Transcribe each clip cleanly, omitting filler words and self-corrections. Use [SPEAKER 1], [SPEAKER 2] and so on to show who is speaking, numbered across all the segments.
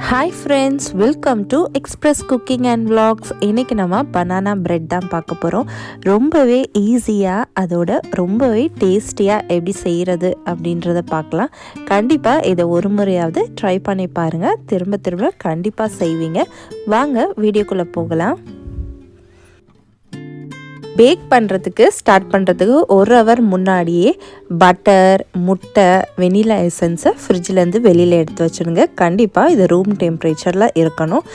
[SPEAKER 1] Hi friends, welcome to express cooking and vlogs. இன்றைக்கி நம்ம banana bread தான் பார்க்க போகிறோம். ரொம்பவே ஈஸியாக அதோட ரொம்பவே டேஸ்டியாக எப்படி செய்கிறது அப்படின்றத பார்க்கலாம். கண்டிப்பாக இதை ஒரு முறையாவது ட்ரை பண்ணி பாருங்கள். திரும்ப திரும்ப கண்டிப்பாக செய்வீங்க. வாங்க வீடியோக்குள்ளே போகலாம். பேக் பண்ணுறதுக்கு ஸ்டார்ட் பண்ணுறதுக்கு 1 ஹவர் முன்னாடியே பட்டர், முட்டை, வெனிலா எசன்ஸை ஃப்ரிட்ஜிலேருந்து வெளியில் எடுத்து வச்சுருங்க. கண்டிப்பாக இது ரூம் டெம்பரேச்சரில் இருக்கணும்.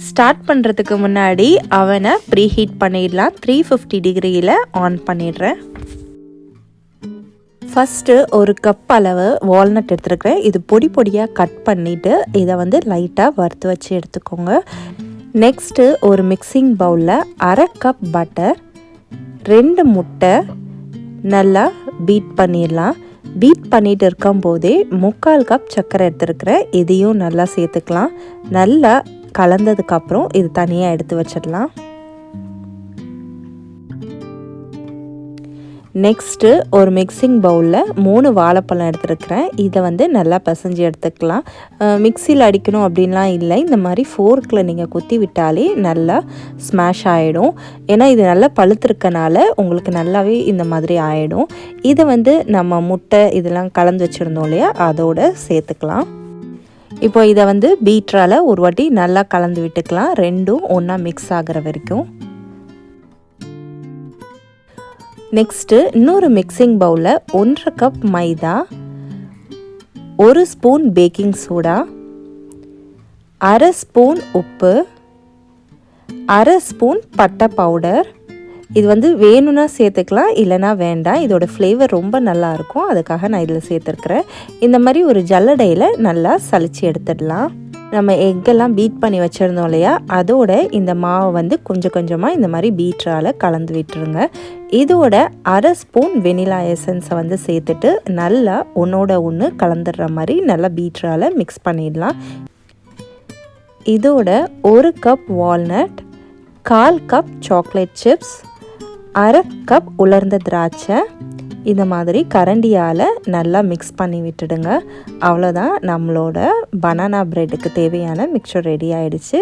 [SPEAKER 1] ஸ்டார்ட் பண்ணுறதுக்கு முன்னாடி அவனை ப்ரீஹீட் பண்ணிடலாம். 350 டிகிரியில் ஆன் பண்ணிடுறேன். ஃபஸ்ட்டு 1 கப் அளவு வால்நட் எடுத்துருக்கிறேன். இது பொடி பொடியாக கட் பண்ணிவிட்டு இதை லைட்டாக வறுத்து வச்சு எடுத்துக்கோங்க. நெக்ஸ்ட்டு ஒரு மிக்சிங் பவுலில் 1/2 கப் பட்டர், 2 முட்டை நல்லா பீட் பண்ணிடலாம். பீட் பண்ணிட்டு இருக்கும்போதே 3/4 கப் சர்க்கரை எடுத்துருக்கிறேன். இதையும் நல்லா சேர்த்துக்கலாம். நல்லா கலந்ததுக்கப்புறம் இது தனியாக எடுத்து வச்சிடலாம். நெக்ஸ்ட்டு ஒரு மிக்சிங் பவுலில் 3 வாழைப்பழம் எடுத்துருக்கிறேன். இதை நல்லா பிசைஞ்சு எடுத்துக்கலாம். மிக்சியில் அடிக்கணும் அப்படின்லாம் இல்லை. இந்த மாதிரி ஃபோர்க்கில் நீங்கள் குத்தி விட்டாலே நல்லா ஸ்மாஷ் ஆகிடும். ஏன்னா இது நல்லா பழுத்திருக்கனால உங்களுக்கு நல்லாவே இந்த மாதிரி ஆகிடும். இதை நம்ம முட்டை இதெல்லாம் கலந்து வச்சுருந்தோம் இல்லையா, அதோடு சேர்த்துக்கலாம். இப்போ இதை பீட்ரால் ஒரு வாட்டி நல்லா கலந்து விட்டுக்கலாம். ரெண்டும் ஒன்றா மிக்ஸ் ஆகிற வரைக்கும். நெக்ஸ்ட்டு இன்னொரு மிக்சிங் பவுலில் 1/2 கப் மைதா, 1 ஸ்பூன் பேக்கிங் சோடா, 1/2 ஸ்பூன் உப்பு, 1/2 ஸ்பூன் பட்டை பவுடர். இது வேணும்னா சேர்த்துக்கலாம், இல்லைனா வேண்டாம். இதோட ஃப்ளேவர் ரொம்ப நல்லாயிருக்கும், அதுக்காக நான் இதில் சேர்த்துருக்குறேன். இந்த மாதிரி ஒரு ஜல்லடையில் நல்லா சலிச்சு எடுத்துடலாம். நம்ம எக்கெல்லாம் பீட் பண்ணி வச்சுருந்தோம் இல்லையா, அதோட இந்த மாவை கொஞ்சம் கொஞ்சமாக இந்த மாதிரி பீட்ரால் கலந்து விட்டுருங்க. இதோட 1/2 ஸ்பூன் வெனிலா எசன்ஸை சேர்த்துட்டு நல்லா ஒன்றோட ஒன்று கலந்துடுற மாதிரி நல்லா பீட்ரால் மிக்ஸ் பண்ணிடலாம். இதோட 1 cup walnut, 1/4 cup chocolate chips, 1/2 cup உலர்ந்த திராட்சை இந்த மாதிரி கரண்டியால் நல்லா மிக்ஸ் பண்ணி விட்டுடுங்க. அவ்வளோதான், நம்மளோட பனானா ப்ரெட்டுக்கு தேவையான மிக்சர் ரெடி ஆகிடுச்சு.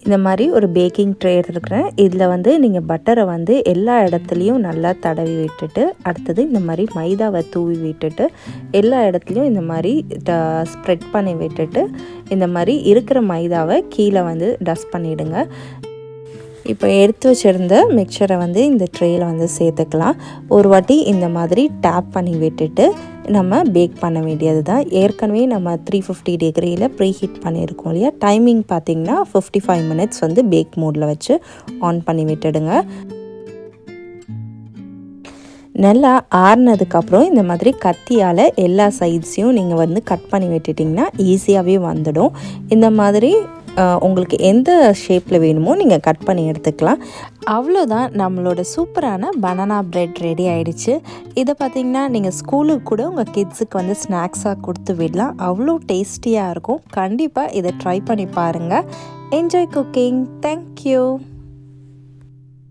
[SPEAKER 1] இந்த மாதிரி ஒரு பேக்கிங் ட்ரே எடுத்துருக்கிறேன். இதில் நீங்கள் பட்டரை எல்லா இடத்துலையும் நல்லா தடவி விட்டுட்டு, அடுத்தது இந்த மாதிரி மைதாவை தூவி விட்டுட்டு எல்லா இடத்துலையும் இந்த மாதிரி ஸ்ப்ரெட் பண்ணி விட்டுட்டு இந்த மாதிரி இருக்கிற மைதாவை கீழே டஸ்ட் பண்ணிவிடுங்க. இப்போ எடுத்து வச்சுருந்த மிக்சரை இந்த ட்ரேயில் சேர்த்துக்கலாம். ஒரு வாட்டி இந்த மாதிரி டேப் பண்ணி விட்டுட்டு நம்ம பேக் பண்ண வேண்டியது தான். ஏற்கனவே நம்ம 350 டிகிரியில் ப்ரீஹீட் பண்ணியிருக்கோம் இல்லையா. டைமிங் பார்த்திங்கன்னா 55 மினிட்ஸ் பேக் மோடில் வச்சு ஆன் பண்ணி விட்டுடுங்க. நல்லா ஆறுனதுக்கப்புறம் இந்த மாதிரி கத்தியால் எல்லா சைட்ஸையும் நீங்கள் கட் பண்ணி விட்டுட்டிங்கன்னா ஈஸியாகவே வந்துடும். இந்த மாதிரி உங்களுக்கு எந்த ஷேப்பில் வேணுமோ நீங்கள் கட் பண்ணி எடுத்துக்கலாம். அவ்வளோதான், நம்மளோட சூப்பரான பனானா பிரெட் ரெடி ஆகிடுச்சு. இதை பார்த்திங்கன்னா நீங்கள் ஸ்கூலுக்கு கூட உங்கள் கிட்ஸுக்கு ஸ்நாக்ஸாக கொடுத்து விடலாம். அவ்வளோ டேஸ்டியாக இருக்கும். கண்டிப்பாக இதை ட்ரை பண்ணி பாருங்கள். Enjoy cooking. தேங்க்யூ.